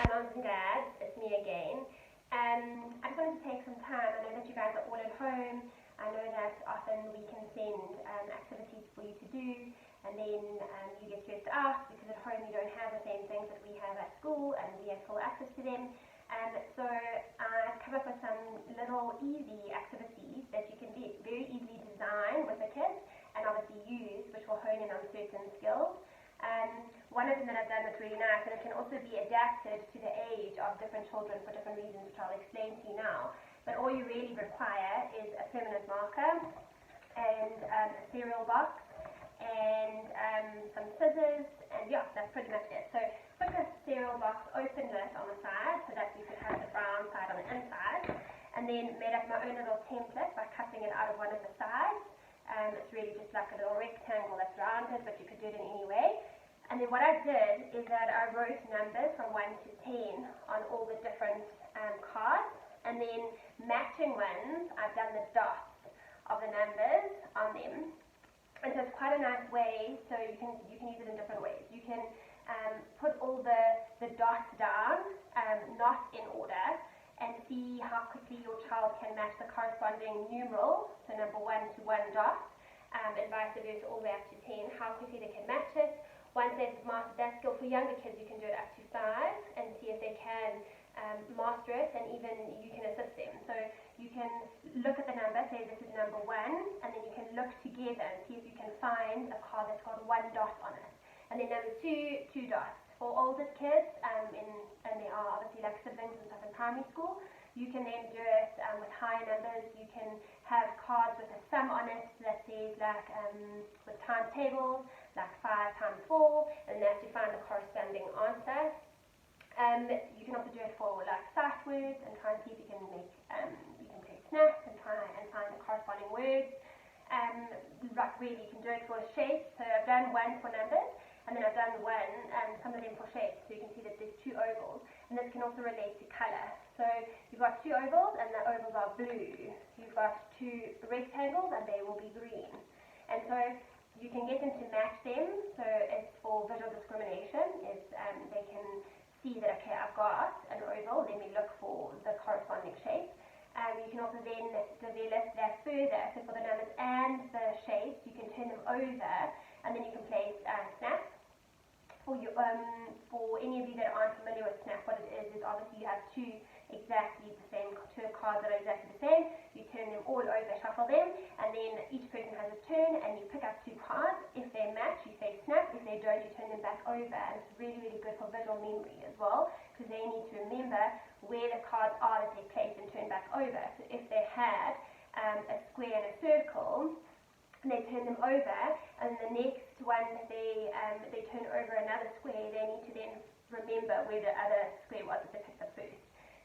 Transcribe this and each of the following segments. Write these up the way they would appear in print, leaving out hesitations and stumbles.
moms and dads, it's me again. I just wanted to take some time. I know that you guys are all at home. I know that often we can send activities for you to do, and then you get stressed out because at home you don't have the same things that we have at school, and we have full access to them. So I've come up with some little easy activities that you can very easily design with the kids and obviously use, which will hone in on certain skills. One of them that I've done that's really nice, and it can also be adapted to the age of different children for different reasons, which I'll explain to you now. But all you really require is a permanent marker and a cereal box and some scissors, and yeah, that's pretty much it. So put the cereal box open lid on the side so that you could have the brown side on the inside, and then made up my own little template by cutting it out of one of the sides. It's really just like a little rectangle that's rounded, but you could do it in any way. And then what I did is that I wrote numbers from 1 to 10 on all the different cards, and then matching ones, I've done the dots of the numbers on them. And so it's quite a nice way, so you can use it in different ways. You can put all the dots down, not in order, and see how quickly your child can match the corresponding numeral, so number 1 to 1 dot, and vice versa all the way up to 10, how quickly they can match it. Once they've mastered that skill, for younger kids you can do it up to 5 and see if they can master it, and even you can assist them. So you can look at the number, say this is number 1, and then you can look together and see if you can find a card that's got 1 dot on it. And then number 2, 2 dots. For older kids, and they are obviously like siblings and stuff in primary school, you can then do it with higher numbers. You can have cards with a sum on it that says like with times tables, like 5 times 4, and then you have to find the corresponding answer. You can also do it for like sight words and try and see if you can make, you can play snaps and try and find the corresponding words. Like really you can do it for shapes. So I've done one for numbers, and then I've done one, some of them for shapes, so you can see that there's 2 ovals, and this can also relate to colour. So you've got 2 ovals, and the ovals are blue. You've got 2 rectangles, and they will be green. And so you can get them to match them, so it's for visual discrimination. It's, they can see that, okay, I've got an oval, let me look for the corresponding shape. You can also then develop that further, so for the numbers and the shapes, you can turn them over, and then you can place snaps. For any of you that aren't familiar with snap, what it is obviously you have 2 exactly the same, 2 cards that are exactly the same. You turn them all over, shuffle them, and then each person has a turn, and you pick up 2 cards. If they match, you say snap. If they don't, you turn them back over, and it's really, really good for visual memory as well, because they need to remember where the cards are that they place and turn back over. So if they had a square and a circle, and they turn them over, and the next one they turn over another square, they need to then remember where the other square was that they picked up first.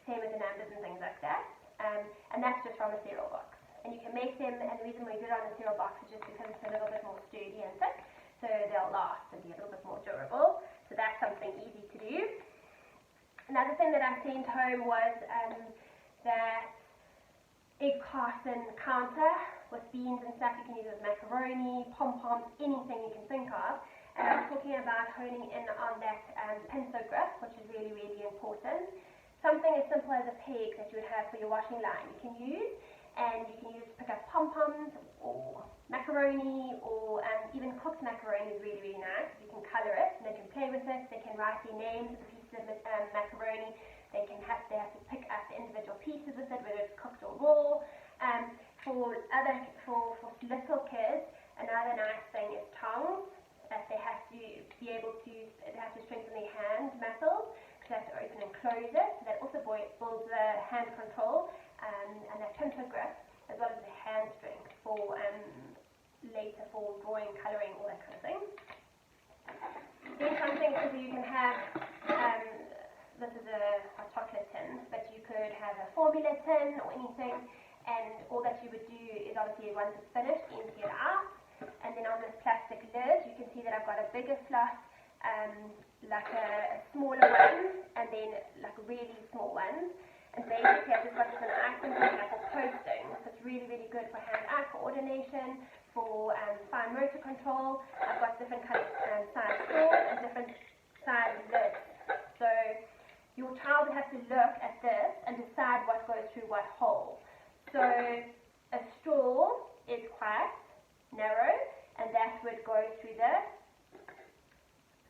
Same with the numbers and things like that. And that's just from a cereal box. And you can make them, and the reason we do it on the cereal box is just because it's a little bit more sturdy and thick, so they'll last and be a little bit more durable. So that's something easy to do. Another thing that I sent home was that egg carton counter with beans and stuff. You can use it with macaroni, pom-poms, anything you can think of. And I was talking about honing in on that pincer grip, which is really, really important. Something as simple as a peg that you would have for your washing line you can use, and you can use it to pick up pom-poms or macaroni, or even cooked macaroni is really, really nice. You can colour it, and they can play with it. They can write their names with the pieces of macaroni. They have to pick up the individual pieces with it, whether it's cooked or raw. For little kids, another nice thing is tongs. They have to be able to, they have to strengthen their hand muscles, because they have to open and close it. So that also builds the hand control and that pincer grip, as well as the hand strength for later for drawing, colouring, all that kind of thing. Then something so you can have, this is a chocolate tin, but you could have a formula tin or anything, and all that you would do is obviously once it's finished, empty it out, and then on this plastic lid you can see that I've got a bigger slot, like a smaller one, and then like really small ones, and basically I've just got different items like for posting, so it's really, really good for hand-eye coordination, for fine motor control. I've got different size straws and different size lids, so your child would have to look at this and decide what goes through what hole. So a straw is quite narrow, and that would go through the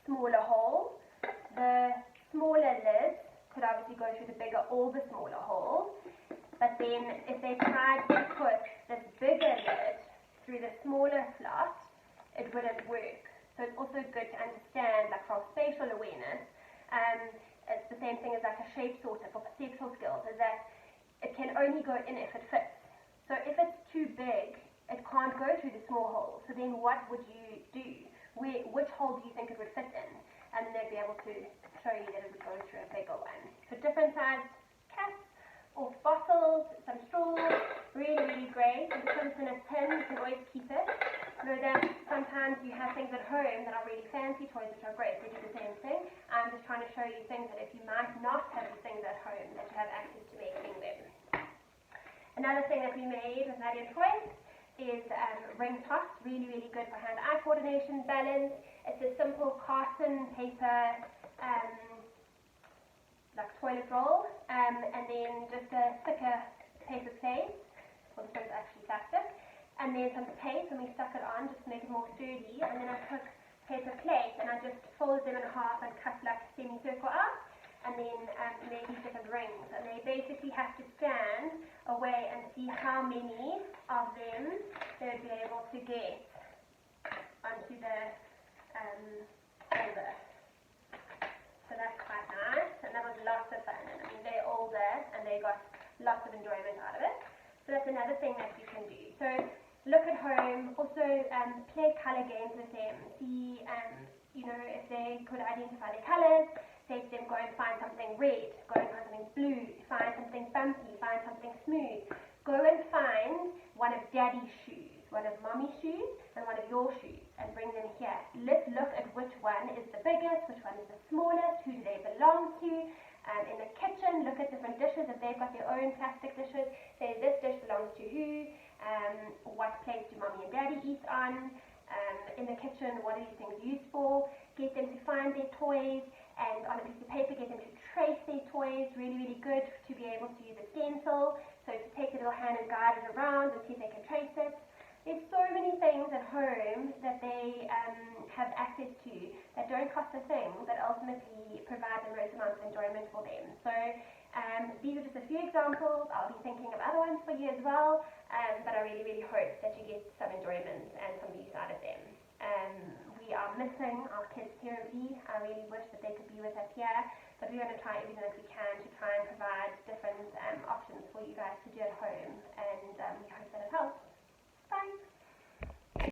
smaller hole. The smaller lid could obviously go through the bigger or the smaller hole, but then if they tried to put this bigger lid through the smaller slot, it wouldn't work. So it's also good to understand, like from spatial awareness, it's the same thing as like a shape sorter for perceptual skills, is that it can only go in if it fits. So if it's too big, it can't go through the small hole. So then what would you do? Which hole do you think it would fit in? And then they'd be able to show you that it would go through a bigger one. So different sized caps or bottles, some straws, really, really great. If you put it in a tin, you can always keep it. Know that sometimes you have things at home that are really fancy toys, which are great. They do the same thing. I'm just trying to show you things that if you might not have these things at home, that you have access to making them. Another thing that we made with Nadia Toys is ring toss, really, really good for hand-eye coordination, balance. It's a simple carton paper, like toilet roll, and then just a thicker paper plate. Well, this one's actually plastic. And then some tape, and we stuck it on just to make it more sturdy. And then I took paper plate and I just folded them in half and cut like a semicircle out, and then made these different rings. And they basically have to stand away and see how many of them they would be able to get onto the holder. So that's quite nice, and that was lots of fun. And I mean, they're older and they got lots of enjoyment out of it. So that's another thing that you can do. So look at home, also play color games with them. See, you know, if they could identify their colors, say to them, go and find something red, go and find something blue, find something bumpy, find something smooth. Go and find one of daddy's shoes, one of mommy's shoes, and one of your shoes, and bring them here. Let's look at which one is the biggest, which one is the smallest, who do they belong to. In the kitchen, look at different dishes. If they've got their own plastic dishes, say this dish belongs to who, what plate do mommy and daddy eat on. In the kitchen, what are these things used for? Get them to find their toys, and on a piece of paper, get them to trace their toys. Really, really good to be able to use a stencil, so to take the little hand and guide it around and see if they can trace it. There's so many things at home that they have access to that don't cost a thing, but ultimately provide the most amount of enjoyment for them. So these are just a few examples. I'll be thinking of other ones for you as well, but I really, really hope that you get some enjoyment and some use out of them. We are missing our kids terribly. I really wish that they could be with us here, but we're going to try everything that we can to try and provide different options for you guys to do at home, and we